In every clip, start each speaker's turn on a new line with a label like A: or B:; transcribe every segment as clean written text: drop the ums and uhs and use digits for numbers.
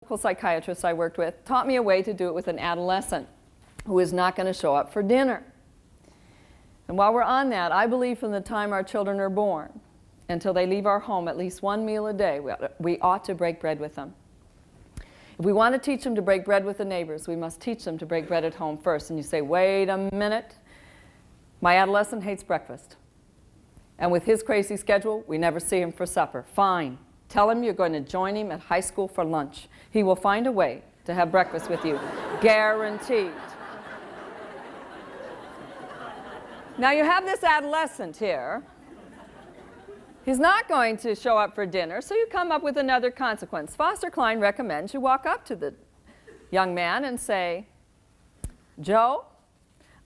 A: psychiatrist I worked with taught me a way to do it with an adolescent who is not going to show up for dinner. And while we're on that, I believe from the time our children are born until they leave our home at least one meal a day, we ought to break bread with them. If we want to teach them to break bread with the neighbors, we must teach them to break bread at home first. And you say, wait a minute, my adolescent hates breakfast. And with his crazy schedule, we never see him for supper. Fine. Tell him you're going to join him at high school for lunch. He will find a way to have breakfast with you. Guaranteed. Now you have this adolescent here. He's not going to show up for dinner, so you come up with another consequence. Foster Cline recommends you walk up to the young man and say, Joe,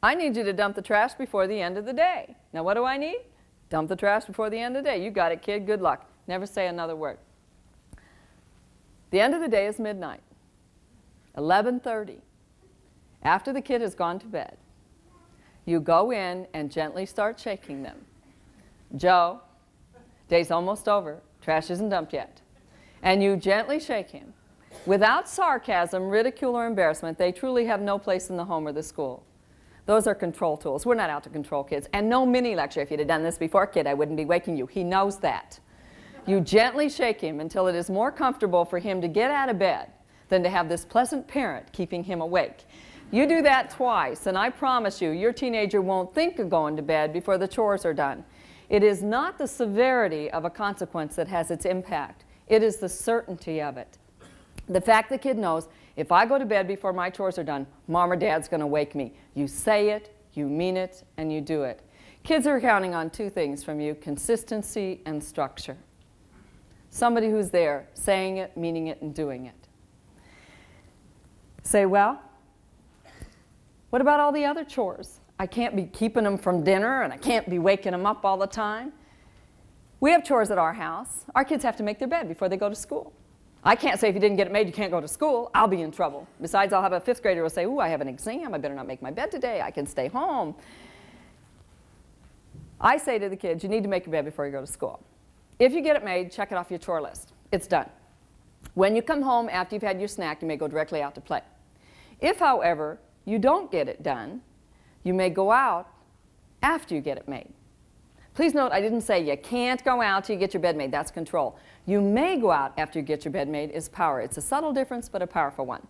A: I need you to dump the trash before the end of the day. Now what do I need? Dump the trash before the end of the day. You got it, kid. Good luck. Never say another word. The end of the day is midnight, 11:30. After the kid has gone to bed, you go in and gently start shaking them. Joe, day's almost over. Trash isn't dumped yet. And you gently shake him. Without sarcasm, ridicule, or embarrassment, they truly have no place in the home or the school. Those are control tools. We're not out to control kids. And no mini lecture. If you'd have done this before, kid, I wouldn't be waking you. He knows that. You gently shake him until it is more comfortable for him to get out of bed than to have this pleasant parent keeping him awake. You do that twice, and I promise you, your teenager won't think of going to bed before the chores are done. It is not the severity of a consequence that has its impact. It is the certainty of it. The fact the kid knows, if I go to bed before my chores are done, mom or dad's going to wake me. You say it, you mean it, and you do it. Kids are counting on two things from you: consistency and structure. Somebody who's there, saying it, meaning it, and doing it. Say, well, what about all the other chores? I can't be keeping them from dinner, and I can't be waking them up all the time. We have chores at our house. Our kids have to make their bed before they go to school. I can't say if you didn't get it made, you can't go to school. I'll be in trouble. Besides, I'll have a fifth grader who will say, ooh, I have an exam. I better not make my bed today. I can stay home. I say to the kids, you need to make your bed before you go to school. If you get it made, check it off your chore list. It's done. When you come home after you've had your snack, you may go directly out to play. If, however, you don't get it done, you may go out after you get it made. Please note, I didn't say you can't go out till you get your bed made. That's control. You may go out after you get your bed made is power. It's a subtle difference, but a powerful one.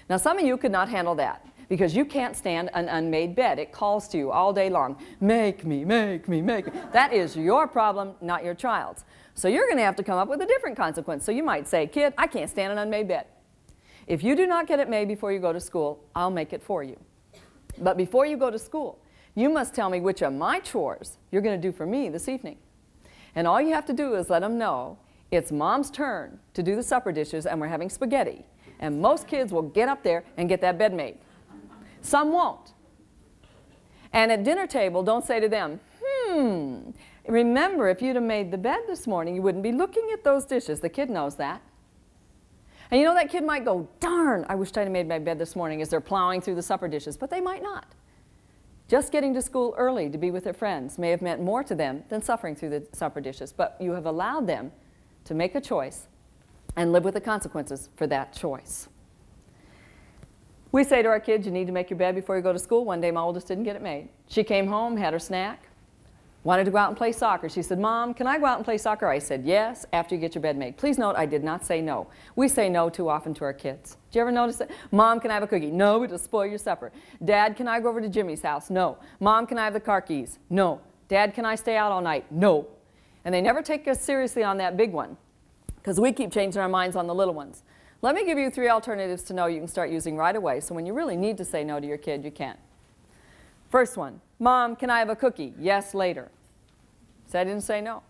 A: Now, some of you could not handle that because you can't stand an unmade bed. It calls to you all day long. Make me, make me, make me. That is your problem, not your child's. So you're going to have to come up with a different consequence. So you might say, kid, I can't stand an unmade bed. If you do not get it made before you go to school, I'll make it for you. But before you go to school, you must tell me which of my chores you're going to do for me this evening. And all you have to do is let them know it's mom's turn to do the supper dishes and we're having spaghetti. And most kids will get up there and get that bed made. Some won't. And at dinner table, don't say to them, remember if you'd have made the bed this morning, you wouldn't be looking at those dishes. The kid knows that. And you know that kid might go, darn, I wished I'd have made my bed this morning as they're plowing through the supper dishes, but they might not. Just getting to school early to be with their friends may have meant more to them than suffering through the supper dishes, but you have allowed them to make a choice and live with the consequences for that choice. We say to our kids, you need to make your bed before you go to school. One day my oldest didn't get it made. She came home, had her snack, wanted to go out and play soccer. She said, Mom, can I go out and play soccer? I said, yes, after you get your bed made. Please note, I did not say no. We say no too often to our kids. Do you ever notice that? Mom, can I have a cookie? No, it'll spoil your supper. Dad, can I go over to Jimmy's house? No. Mom, can I have the car keys? No. Dad, can I stay out all night? No. And they never take us seriously on that big one because we keep changing our minds on the little ones. Let me give you 3 alternatives to no you can start using right away, so when you really need to say no to your kid, you can. First one, Mom, can I have a cookie? Yes, later. So I didn't say no.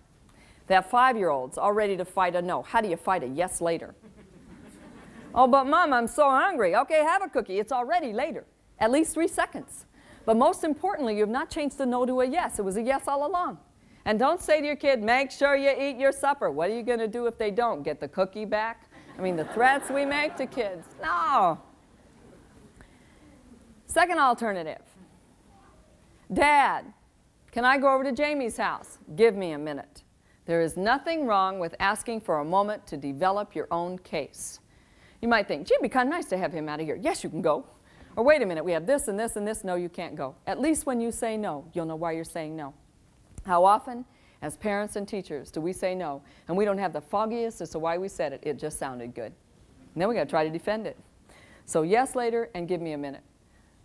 A: That 5-year-old's all ready to fight a no. How do you fight a yes later? Oh, but Mom, I'm so hungry. Okay, have a cookie. It's already later. At least 3 seconds. But most importantly, you have not changed the no to a yes. It was a yes all along. And don't say to your kid, make sure you eat your supper. What are you going to do if they don't? Get the cookie back? I mean, the threats we make to kids. No. Second alternative. Dad, can I go over to Jamie's house? Give me a minute. There is nothing wrong with asking for a moment to develop your own case. You might think, gee, it'd be kind of nice to have him out of here. Yes, you can go. Or wait a minute, we have this and this and this. No, you can't go. At least when you say no, you'll know why you're saying no. How often, as parents and teachers, do we say no? And we don't have the foggiest as to why we said it. It just sounded good. And then we got to try to defend it. So yes later and give me a minute.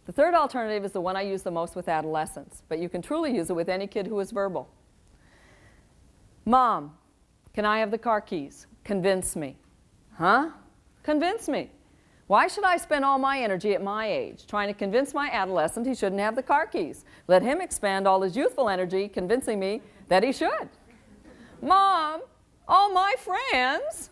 A: The third alternative is the one I use the most with adolescents, but you can truly use it with any kid who is verbal. Mom, can I have the car keys? Convince me. Huh? Convince me. Why should I spend all my energy at my age trying to convince my adolescent he shouldn't have the car keys? Let him expand all his youthful energy convincing me that he should. Mom, all my friends.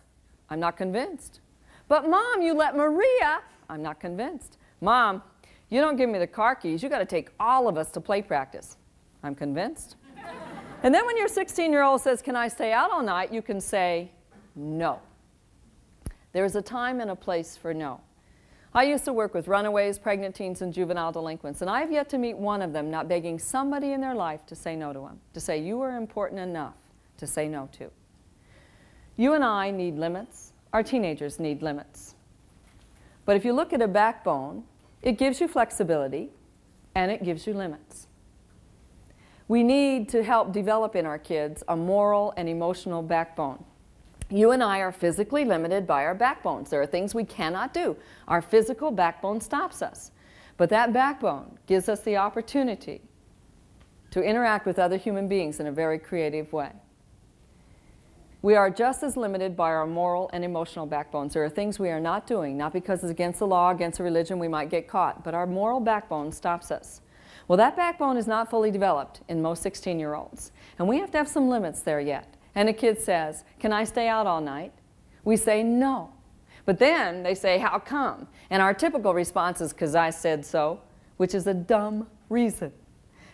A: I'm not convinced. But Mom, you let Maria. I'm not convinced. Mom, you don't give me the car keys. You got to take all of us to play practice. I'm convinced. And then when your 16-year-old says, can I stay out all night? You can say, no. There's a time and a place for no. I used to work with runaways, pregnant teens, and juvenile delinquents, and I have yet to meet one of them not begging somebody in their life to say no to them, to say you are important enough to say no to. You and I need limits. Our teenagers need limits. But if you look at a backbone, it gives you flexibility, and it gives you limits. We need to help develop in our kids a moral and emotional backbone. You and I are physically limited by our backbones. There are things we cannot do. Our physical backbone stops us. But that backbone gives us the opportunity to interact with other human beings in a very creative way. We are just as limited by our moral and emotional backbones. There are things we are not doing, not because it's against the law, against a religion, we might get caught, but our moral backbone stops us. Well, that backbone is not fully developed in most 16-year-olds, and we have to have some limits there yet. And a kid says, can I stay out all night? We say no. But then they say, how come? And our typical response is, because I said so, which is a dumb reason.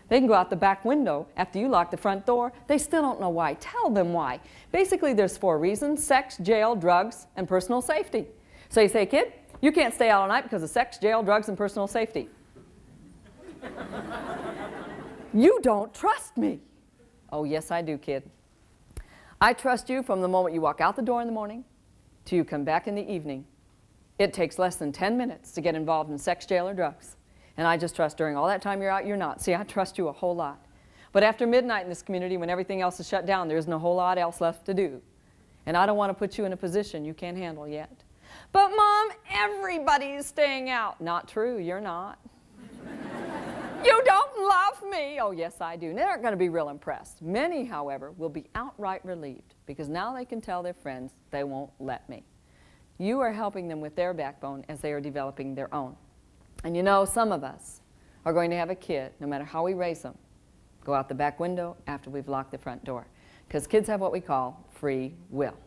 A: They can go out the back window after you lock the front door. They still don't know why. Tell them why. Basically, there's 4 reasons: sex, jail, drugs, and personal safety. So you say, kid, you can't stay out all night because of sex, jail, drugs, and personal safety. You don't trust me. Oh, yes, I do, kid. I trust you from the moment you walk out the door in the morning till you come back in the evening. It takes less than 10 minutes to get involved in sex, jail, or drugs. And I just trust during all that time you're out, you're not. See, I trust you a whole lot. But after midnight in this community, when everything else is shut down, there isn't a whole lot else left to do. And I don't want to put you in a position you can't handle yet. But Mom, everybody is staying out. Not true, you're not. You don't love me. Oh, yes, I do. And they aren't going to be real impressed. Many, however, will be outright relieved because now they can tell their friends they won't let me. You are helping them with their backbone as they are developing their own. And you know, some of us are going to have a kid, no matter how we raise them, go out the back window after we've locked the front door. Because kids have what we call free will.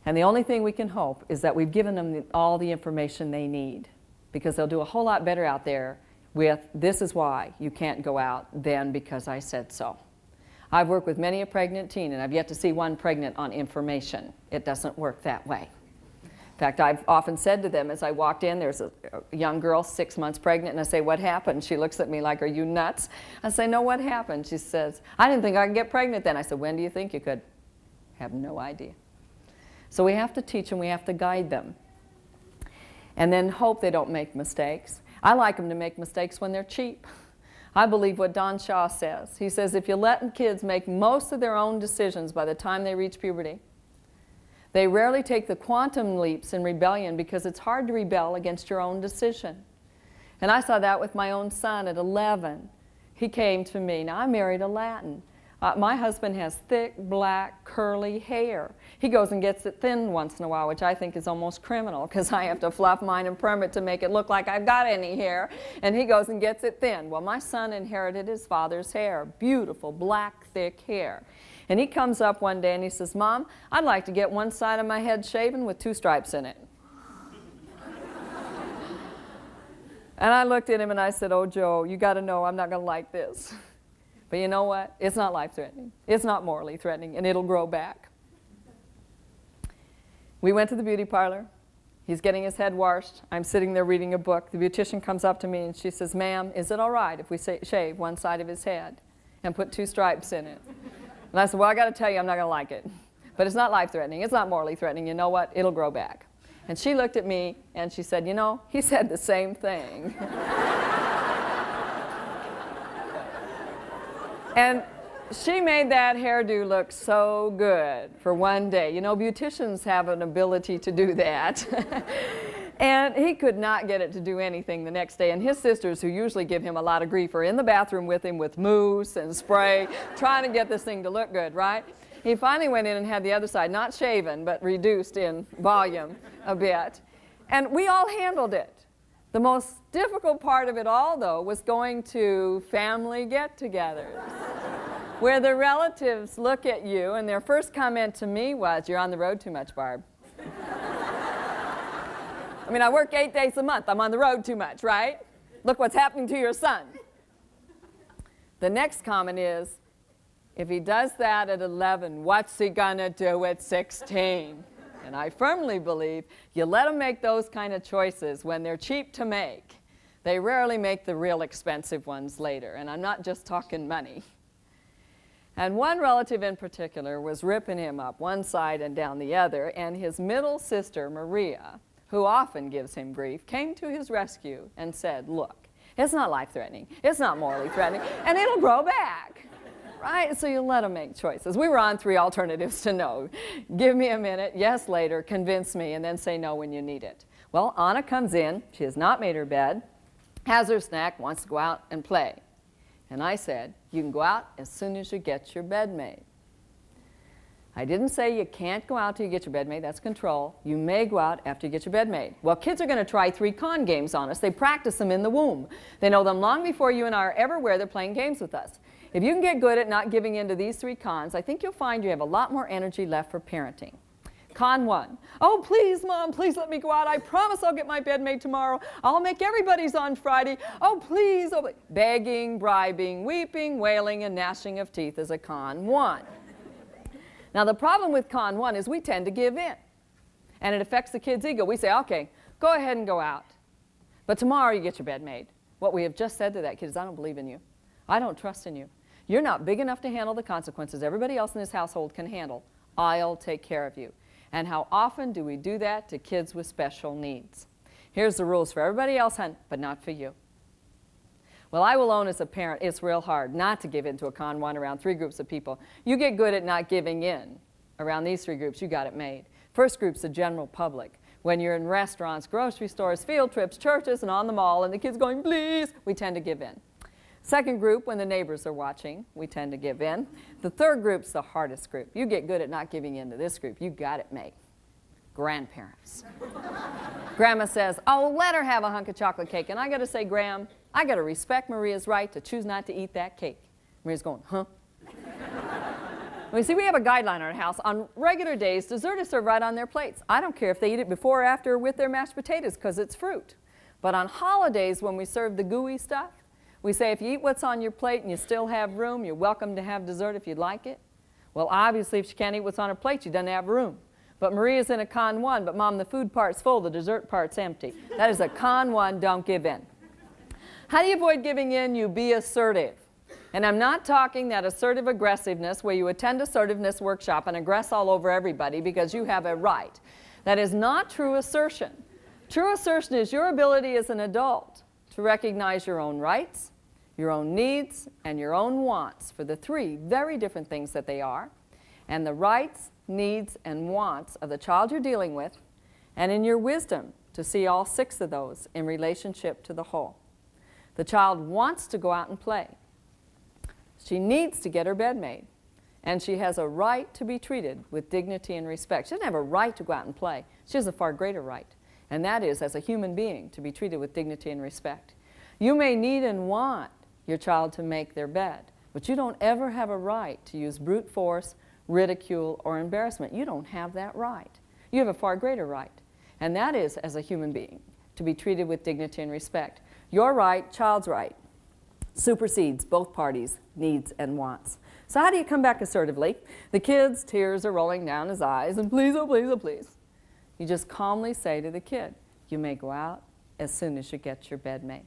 A: And the only thing we can hope is that we've given them all the information they need, because they'll do a whole lot better out there with, this is why you can't go out, than because I said so. I've worked with many a pregnant teen, and I've yet to see one pregnant on information. It doesn't work that way. In fact, I've often said to them as I walked in, there's a young girl, 6 months pregnant, and I say, what happened? She looks at me like, are you nuts? I say, no, what happened? She says, I didn't think I could get pregnant then. I said, when do you think you could? Have no idea. So we have to teach them, we have to guide them. And then hope they don't make mistakes. I like them to make mistakes when they're cheap. I believe what Don Shaw says. He says if you let kids make most of their own decisions by the time they reach puberty, they rarely take the quantum leaps in rebellion because it's hard to rebel against your own decision. And I saw that with my own son at 11. He came to me. Now, I married a Latin. My husband has thick, black, curly hair. He goes and gets it thin once in a while, which I think is almost criminal because I have to fluff mine and perm it to make it look like I've got any hair. And he goes and gets it thin. Well, my son inherited his father's hair, beautiful, black, thick hair. And he comes up one day and he says, Mom, I'd like to get one side of my head shaven with 2 stripes in it. And I looked at him and I said, oh, Joe, you got to know I'm not going to like this. But you know what? It's not life-threatening. It's not morally threatening, and it'll grow back. We went to the beauty parlor. He's getting his head washed. I'm sitting there reading a book. The beautician comes up to me and she says, ma'am, is it all right if we shave one side of his head and put 2 stripes in it? And I said, well, I got to tell you, I'm not going to like it. But it's not life-threatening. It's not morally threatening. You know what? It'll grow back. And she looked at me and she said, you know, he said the same thing. And she made that hairdo look so good for one day. You know, beauticians have an ability to do that. And he could not get it to do anything the next day. And his sisters, who usually give him a lot of grief, are in the bathroom with him with mousse and spray, trying to get this thing to look good, right? He finally went in and had the other side, not shaven, but reduced in volume a bit. And we all handled it. The most difficult part of it all, though, was going to family get-togethers, where the relatives look at you, and their first comment to me was, "You're on the road too much, Barb." I mean, I work 8 days a month. I'm on the road too much, right? Look what's happening to your son. The next comment is, if he does that at 11, what's he gonna do at 16? And I firmly believe you let them make those kind of choices when they're cheap to make. They rarely make the real expensive ones later, and I'm not just talking money. And one relative in particular was ripping him up one side and down the other, and his middle sister, Maria, who often gives him grief, came to his rescue and said, look, it's not life-threatening, it's not morally threatening, and it'll grow back. Right? So you let them make choices. We were on 3 alternatives to no. Give me a minute, yes later, convince me, and then say no when you need it. Well, Anna comes in, she has not made her bed, has her snack, wants to go out and play. And I said, you can go out as soon as you get your bed made. I didn't say you can't go out till you get your bed made, that's control. You may go out after you get your bed made. Well, kids are going to try 3 con games on us. They practice them in the womb. They know them long before you and I are ever aware they're playing games with us. If you can get good at not giving in to these 3 cons, I think you'll find you have a lot more energy left for parenting. Con 1, oh please Mom, please let me go out. I promise I'll get my bed made tomorrow. I'll make everybody's on Friday. Oh please, oh please. Begging, bribing, weeping, wailing, and gnashing of teeth is a con 1. Now the problem with con 1 is we tend to give in. And it affects the kid's ego. We say, okay, go ahead and go out. But tomorrow you get your bed made. What we have just said to that kid is, I don't believe in you. I don't trust in you. You're not big enough to handle the consequences everybody else in this household can handle. I'll take care of you. And how often do we do that to kids with special needs? Here's the rules for everybody else, hon, but not for you. Well, I will own as a parent, it's real hard not to give in to a con 1 around 3 groups of people. You get good at not giving in around these 3 groups, you got it made. First group's the general public. When you're in restaurants, grocery stores, field trips, churches, and on the mall, and the kid's going, please, we tend to give in. Second group, when the neighbors are watching, we tend to give in. The third group's the hardest group. You get good at not giving in to this group. You got it made. Grandparents. Grandma says, oh, let her have a hunk of chocolate cake. And I got to say, Graham, I got to respect Maria's right to choose not to eat that cake. Maria's going, huh? Well, you see, we have a guideline in our house. On regular days, dessert is served right on their plates. I don't care if they eat it before or after with their mashed potatoes because it's fruit. But on holidays, when we serve the gooey stuff, we say if you eat what's on your plate and you still have room, you're welcome to have dessert if you'd like it. Well, obviously, if she can't eat what's on her plate, she doesn't have room. But Maria's in a con 1, but Mom, the food part's full, the dessert part's empty. That is a con 1, don't give in. How do you avoid giving in? You be assertive. And I'm not talking that assertive aggressiveness where you attend assertiveness workshop and aggress all over everybody because you have a right. That is not true assertion. True assertion is your ability as an adult to recognize your own rights, your own needs, and your own wants for the 3 very different things that they are, and the rights, needs, and wants of the child you're dealing with, and in your wisdom to see all 6 of those in relationship to the whole. The child wants to go out and play. She needs to get her bed made, and she has a right to be treated with dignity and respect. She doesn't have a right to go out and play. She has a far greater right, and that is, as a human being, to be treated with dignity and respect. You may need and want your child to make their bed, but you don't ever have a right to use brute force, ridicule, or embarrassment. You don't have that right. You have a far greater right, and that is, as a human being, to be treated with dignity and respect. Your right, child's right, supersedes both parties' needs and wants. So how do you come back assertively? The kid's tears are rolling down his eyes, and please, oh please, oh please. You just calmly say to the kid, you may go out as soon as you get your bed made.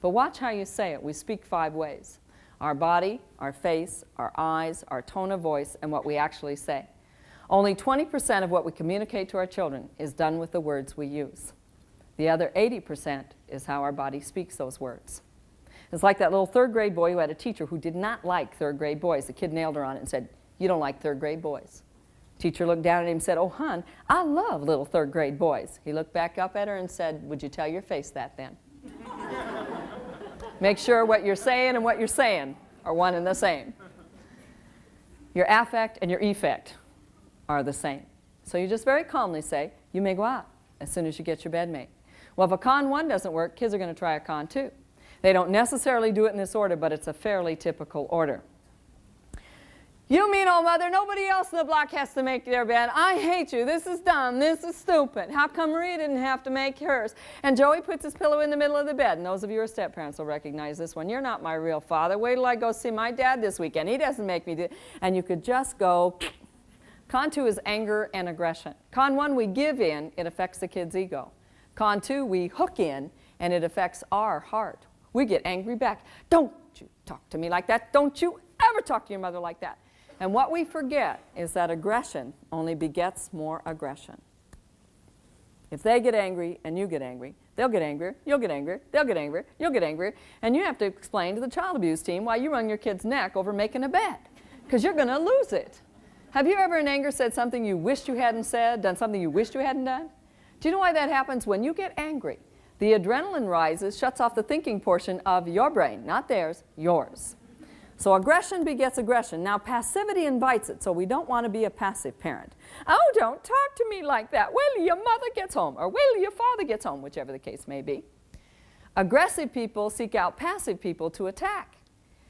A: But watch how you say it. We speak 5 ways. Our body, our face, our eyes, our tone of voice, and what we actually say. Only 20% of what we communicate to our children is done with the words we use. The other 80% is how our body speaks those words. It's like that little third grade boy who had a teacher who did not like third grade boys. The kid nailed her on it and said, "You don't like third grade boys." Teacher looked down at him and said, "Oh, hon, I love little third grade boys." He looked back up at her and said, "Would you tell your face that then?" Make sure what you're saying and what you're saying are one and the same. Your affect and your effect are the same. So you just very calmly say, "You may go out as soon as you get your bed made." Well, if a con 1 doesn't work, kids are going to try a con 2. They don't necessarily do it in this order, but it's a fairly typical order. "You mean, old mother, nobody else in the block has to make their bed. I hate you. This is dumb. This is stupid. How come Maria didn't have to make hers?" And Joey puts his pillow in the middle of the bed. And those of you who are step-parents will recognize this one. "You're not my real father. Wait till I go see my dad this weekend. He doesn't make me do it." And you could just go. Con 2 is anger and aggression. Con 1, we give in. It affects the kid's ego. Con 2, we hook in, and it affects our heart. We get angry back. "Don't you talk to me like that. Don't you ever talk to your mother like that." And what we forget is that aggression only begets more aggression. If they get angry and you get angry, they'll get angrier, you'll get angrier, they'll get angrier, you'll get angrier, and you have to explain to the child abuse team why you wrung your kid's neck over making a bed, because you're going to lose it. Have you ever in anger said something you wished you hadn't said, done something you wished you hadn't done? Do you know why that happens? When you get angry, the adrenaline rises, shuts off the thinking portion of your brain, not theirs, yours. So aggression begets aggression. Now passivity invites it, so we don't want to be a passive parent. "Oh, don't talk to me like that. Wait till your mother gets home," or "wait till your father gets home," whichever the case may be. Aggressive people seek out passive people to attack.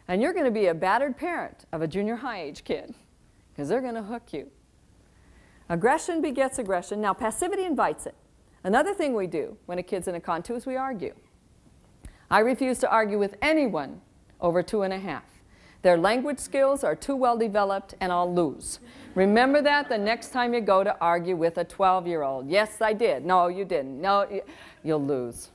A: And you're going to be a battered parent of a junior high age kid, because they're going to hook you. Aggression begets aggression. Now passivity invites it. Another thing we do when a kid's in a con 2 is we argue. I refuse to argue with anyone over 2.5. Their language skills are too well developed and I'll lose. Remember that the next time you go to argue with a 12-year-old. "Yes, I did." "No, you didn't." "No," you'll lose.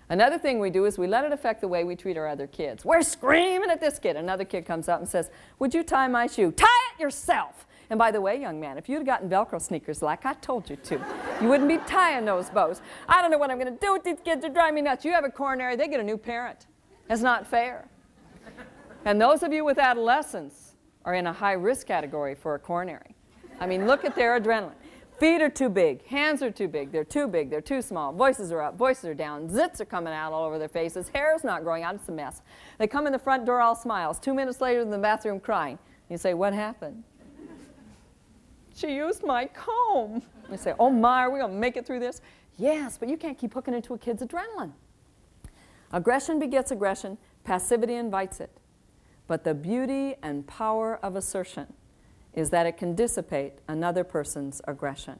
A: Another thing we do is we let it affect the way we treat our other kids. "We're screaming at this kid." Another kid comes up and says, "Would you tie my shoe?" "Tie it yourself." And by the way, young man, if you'd gotten Velcro sneakers like I told you to, you wouldn't be tying those bows. "I don't know what I'm going to do with these kids. They're driving me nuts." You have a coronary, they get a new parent. That's not fair. And those of you with adolescents are in a high-risk category for a coronary. I mean, look at their adrenaline. Feet are too big, hands are too big, they're too small, voices are up, voices are down, zits are coming out all over their faces, hair's not growing out, it's a mess. They come in the front door all smiles, 2 minutes later in the bathroom crying. You say, "What happened?" "She used my comb." You say, "Oh my, are we going to make it through this?" Yes, but you can't keep hooking into a kid's adrenaline. Aggression begets aggression, passivity invites it. But the beauty and power of assertion is that it can dissipate another person's aggression.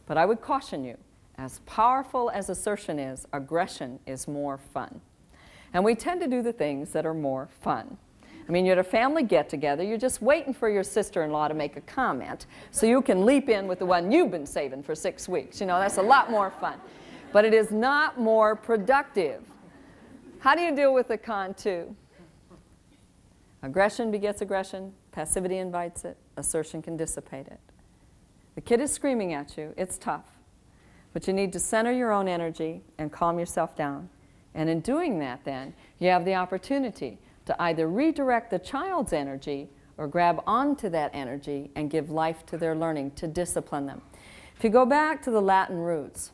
A: But I would caution you, as powerful as assertion is, aggression is more fun. And we tend to do the things that are more fun. I mean, you're at a family get-together, you're just waiting for your sister-in-law to make a comment so you can leap in with the one you've been saving for 6 weeks. You know, that's a lot more fun. But it is not more productive. How do you deal with the con 2? Aggression begets aggression, passivity invites it, assertion can dissipate it. The kid is screaming at you, it's tough, but you need to center your own energy and calm yourself down. And in doing that then, you have the opportunity to either redirect the child's energy or grab onto that energy and give life to their learning, to discipline them. If you go back to the Latin roots,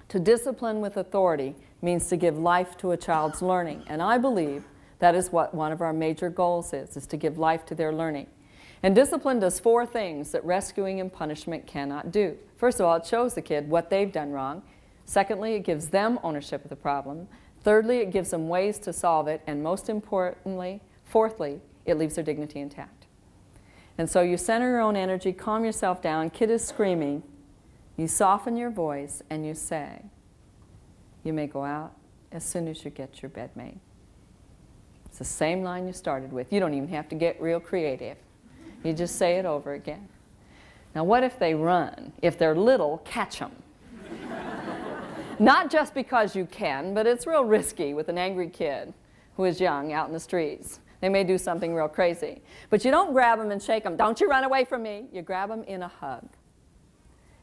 A: to discipline with authority means to give life to a child's learning. And I believe that is what one of our major goals is to give life to their learning. And discipline does 4 things that rescuing and punishment cannot do. First of all, it shows the kid what they've done wrong. Secondly, it gives them ownership of the problem. Thirdly, it gives them ways to solve it. And most importantly, fourthly, it leaves their dignity intact. And so you center your own energy, calm yourself down, kid is screaming, you soften your voice and you say, "You may go out as soon as you get your bed made." It's the same line you started with. You don't even have to get real creative. You just say it over again. Now what if they run? If they're little, catch them. Not just because you can, but it's real risky with an angry kid who is young out in the streets. They may do something real crazy. But you don't grab them and shake them. Don't you run away from me. You grab them in a hug.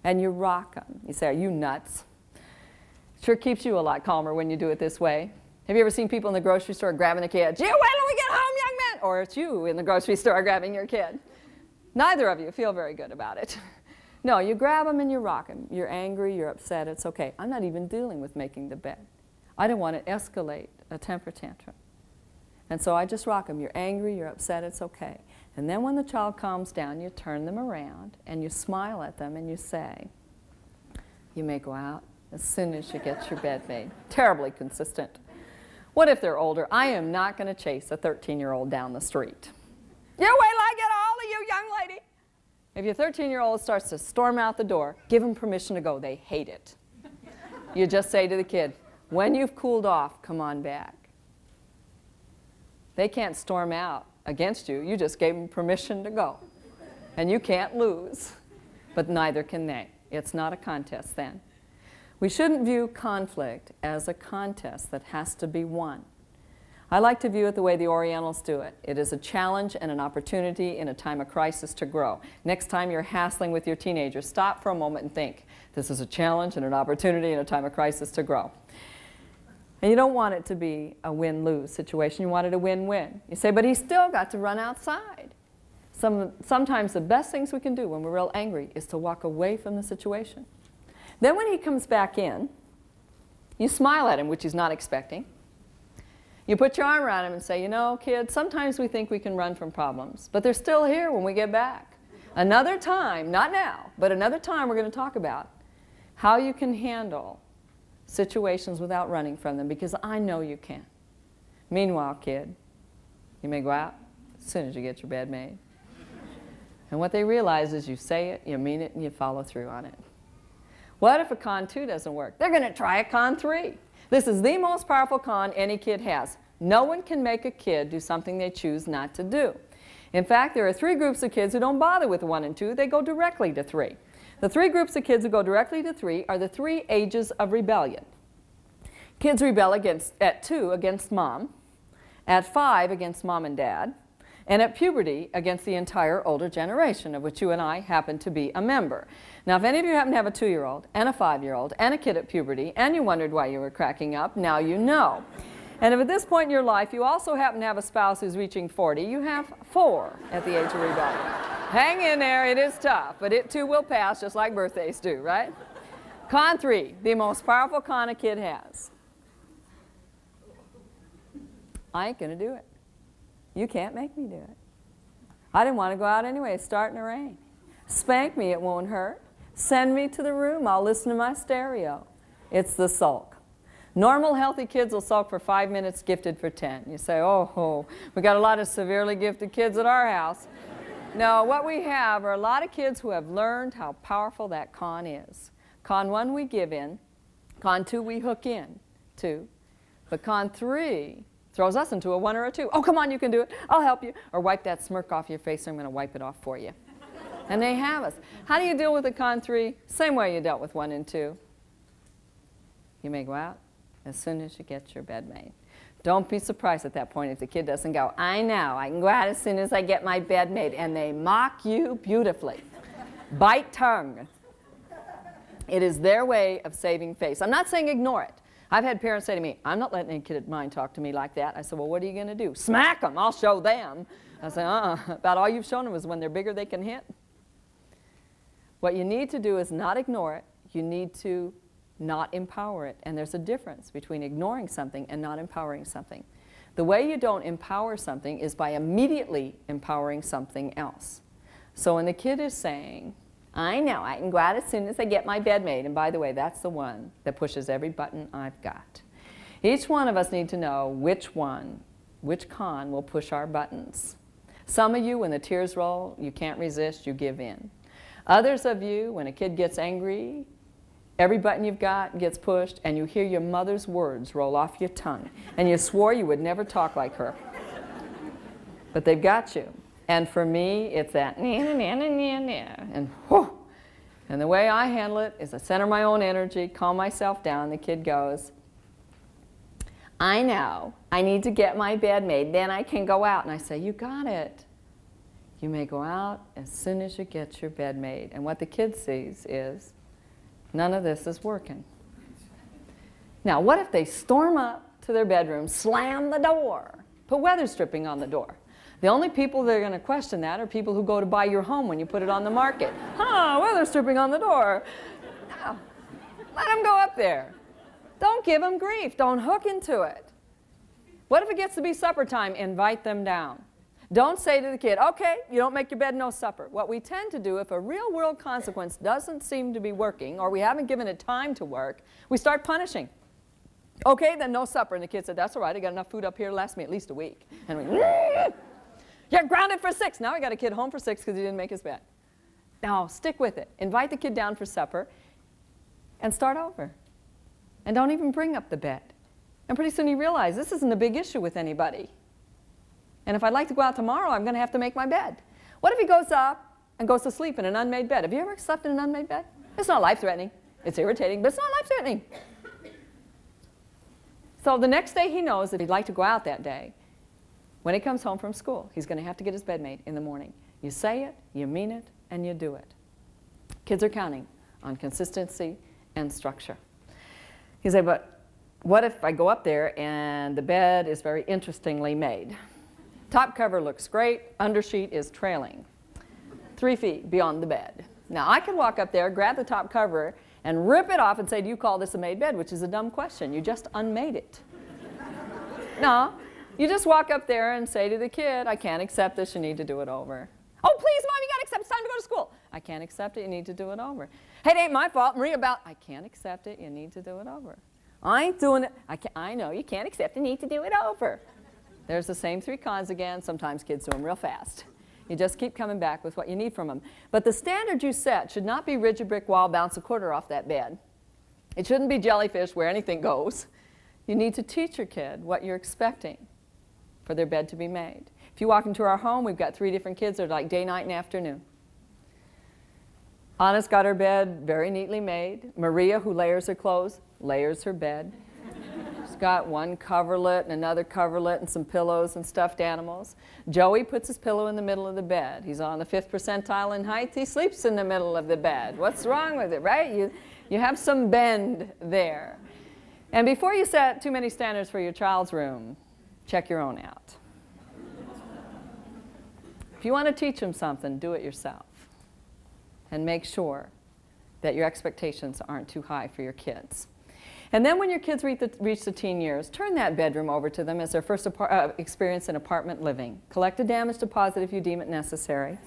A: And you rock them. You say, are you nuts? Sure keeps you a lot calmer when you do it this way. Have you ever seen people in the grocery store grabbing a kid? You wait till we get home, young man! Or it's you in the grocery store grabbing your kid. Neither of you feel very good about it. No, you grab them and you rock them. You're angry, you're upset, it's okay. I'm not even dealing with making the bed. I don't want to escalate a temper tantrum. And so I just rock them. You're angry, you're upset, it's okay. And then when the child calms down, you turn them around and you smile at them and you say, you may go out as soon as you get your bed made. Terribly consistent. What if they're older? I am not going to chase a 13-year-old down the street. You wait till I get a hold of you, young lady. If your 13-year-old starts to storm out the door, give them permission to go. They hate it. You just say to the kid, when you've cooled off, come on back. They can't storm out against you. You just gave them permission to go. And you can't lose. But neither can they. It's not a contest then. We shouldn't view conflict as a contest that has to be won. I like to view it the way the Orientals do it. It is a challenge and an opportunity in a time of crisis to grow. Next time you're hassling with your teenager, stop for a moment and think, this is a challenge and an opportunity in a time of crisis to grow. And you don't want it to be a win-lose situation. You want it a win-win. You say, but he's still got to run outside. Sometimes the best things we can do when we're real angry is to walk away from the situation. Then when he comes back in, you smile at him, which he's not expecting. You put your arm around him and say, you know, kid, sometimes we think we can run from problems, but they're still here when we get back. Another time, not now, but another time we're going to talk about how you can handle situations without running from them, because I know you can. Meanwhile, kid, you may go out as soon as you get your bed made. And what they realize is you say it, you mean it, and you follow through on it. What if a con 2 doesn't work? They're going to try a con 3. This is the most powerful con any kid has. No one can make a kid do something they choose not to do. In fact, there are 3 groups of kids who don't bother with 1 and 2. They go directly to 3. The 3 groups of kids who go directly to 3 are the 3 ages of rebellion. Kids rebel at 2 against mom, at 5 against mom and dad, and at puberty against the entire older generation, of which you and I happen to be a member. Now, if any of you happen to have a 2-year-old and a 5-year-old and a kid at puberty, and you wondered why you were cracking up, now you know. And if at this point in your life you also happen to have a spouse who's reaching 40, you have 4 at the age of rebellion. Hang in there, it is tough, but it too will pass, just like birthdays do, right? Con 3, the most powerful con a kid has. I ain't gonna do it. You can't make me do it. I didn't want to go out anyway. It's starting to rain. Spank me, it won't hurt. Send me to the room. I'll listen to my stereo. It's the sulk. Normal, healthy kids will sulk for 5 minutes, gifted for 10. You say, oh, we got a lot of severely gifted kids at our house. No, what we have are a lot of kids who have learned how powerful that con is. Con 1 we give in. Con 2 we hook in to. But con 3 throws us into a 1 or a 2. Oh, come on, you can do it. I'll help you. Or wipe that smirk off your face. I'm going to wipe it off for you. And they have us. How do you deal with a con 3? Same way you dealt with 1 and 2. You may go out as soon as you get your bed made. Don't be surprised at that point if the kid doesn't go, I know, I can go out as soon as I get my bed made. And they mock you beautifully. Bite tongue. It is their way of saving face. I'm not saying ignore it. I've had parents say to me, I'm not letting any kid of mine talk to me like that. I said, well, what are you going to do? Smack them. I'll show them. I said, about all you've shown them is when they're bigger they can hit. What you need to do is not ignore it. You need to not empower it. And there's a difference between ignoring something and not empowering something. The way you don't empower something is by immediately empowering something else. So when the kid is saying, I know, I can go out as soon as I get my bed made. And by the way, that's the one that pushes every button I've got. Each one of us need to know which con will push our buttons. Some of you, when the tears roll, you can't resist, you give in. Others of you, when a kid gets angry, every button you've got gets pushed, and you hear your mother's words roll off your tongue. And you swore you would never talk like her. But they've got you. And for me, it's that and whoo. And the way I handle it is I center my own energy, calm myself down. The kid goes, I know, I need to get my bed made, then I can go out. And I say, you got it. You may go out as soon as you get your bed made. And what the kid sees is, none of this is working. Now, what if they storm up to their bedroom, slam the door, put weather stripping on the door? The only people that are going to question that are people who go to buy your home when you put it on the market. Weather stripping on the door. No, let them go up there. Don't give them grief. Don't hook into it. What if it gets to be supper time? Invite them down. Don't say to the kid, okay, you don't make your bed, no supper. What we tend to do, if a real world consequence doesn't seem to be working, or we haven't given it time to work, we start punishing. Okay, then no supper. And the kid said, that's all right, I got enough food up here to last me at least a week. And we, you're grounded for 6. Now I got a kid home for 6 because he didn't make his bed. Now, stick with it. Invite the kid down for supper and start over. And don't even bring up the bed. And pretty soon you realize this isn't a big issue with anybody. And if I'd like to go out tomorrow, I'm going to have to make my bed. What if he goes up and goes to sleep in an unmade bed? Have you ever slept in an unmade bed? It's not life-threatening. It's irritating, but it's not life-threatening. So the next day he knows that he'd like to go out that day. When he comes home from school, he's going to have to get his bed made in the morning. You say it, you mean it, and you do it. Kids are counting on consistency and structure. You say, but what if I go up there and the bed is very interestingly made? Top cover looks great, undersheet is trailing 3 feet beyond the bed. Now I can walk up there, grab the top cover, and rip it off and say, do you call this a made bed? Which is a dumb question. You just unmade it. No, you just walk up there and say to the kid, I can't accept this, you need to do it over. Oh, please, Mom, you got to accept, it's time to go to school. I can't accept it, you need to do it over. Hey, it ain't my fault, Maria, I can't accept it, you need to do it over. I ain't doing it, I know, you can't accept it, you need to do it over. There's the same 3 cons again. Sometimes kids do them real fast. You just keep coming back with what you need from them. But the standard you set should not be rigid brick wall, bounce a quarter off that bed. It shouldn't be jellyfish where anything goes. You need to teach your kid what you're expecting for their bed to be made. If you walk into our home, we've got 3 different kids that are like day, night, and afternoon. Anna's got her bed very neatly made. Maria, who layers her clothes, layers her bed. She's got one coverlet and another coverlet and some pillows and stuffed animals. Joey puts his pillow in the middle of the bed. He's on the 5th percentile in height. He sleeps in the middle of the bed. What's wrong with it, right? You have some bend there. And before you set too many standards for your child's room, check your own out. If you want to teach them something, do it yourself. And make sure that your expectations aren't too high for your kids. And then when your kids reach the teen years, turn that bedroom over to them as their first experience in apartment living. Collect a damage deposit if you deem it necessary.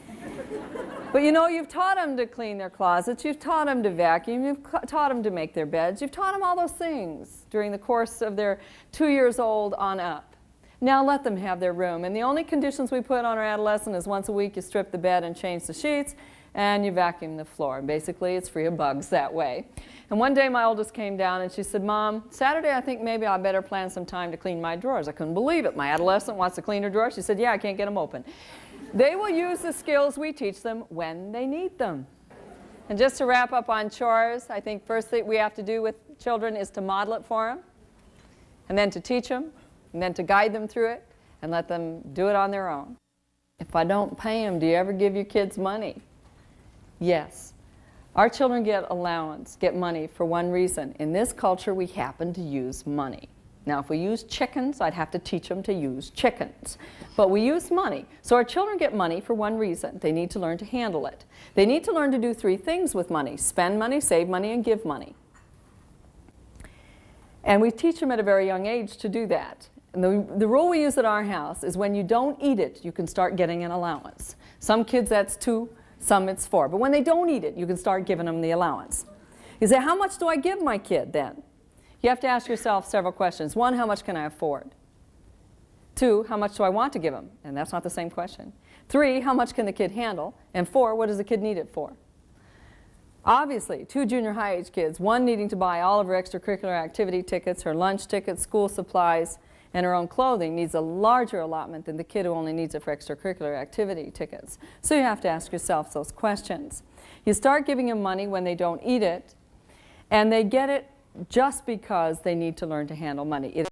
A: But you know, you've taught them to clean their closets, you've taught them to vacuum, you've taught them to make their beds, you've taught them all those things during the course of their 2 years old on up. Now let them have their room. And the only conditions we put on our adolescent is once a week you strip the bed and change the sheets, and you vacuum the floor. Basically, it's free of bugs that way. And one day my oldest came down and she said, Mom, Saturday I think maybe I better plan some time to clean my drawers. I couldn't believe it. My adolescent wants to clean her drawers. She said, yeah, I can't get them open. They will use the skills we teach them when they need them. And just to wrap up on chores, I think first thing we have to do with children is to model it for them, and then to teach them, and then to guide them through it, and let them do it on their own. If I don't pay them, do you ever give your kids money? Yes. Our children get allowance, get money for one reason. In this culture, we happen to use money. Now, if we use chickens, I'd have to teach them to use chickens. But we use money. So our children get money for one reason. They need to learn to handle it. They need to learn to do 3 things with money: spend money, save money, and give money. And we teach them at a very young age to do that. And the rule we use at our house is when you don't eat it, you can start getting an allowance. Some kids that's 2. Some it's 4. But when they don't eat it, you can start giving them the allowance. You say, how much do I give my kid then? You have to ask yourself several questions. 1, how much can I afford? 2, how much do I want to give them? And that's not the same question. 3, how much can the kid handle? And 4, what does the kid need it for? Obviously, 2 junior high age kids, 1 needing to buy all of her extracurricular activity tickets, her lunch tickets, school supplies, and her own clothing, needs a larger allotment than the kid who only needs it for extracurricular activity tickets. So you have to ask yourself those questions. You start giving them money when they don't eat it, and they get it just because they need to learn to handle money.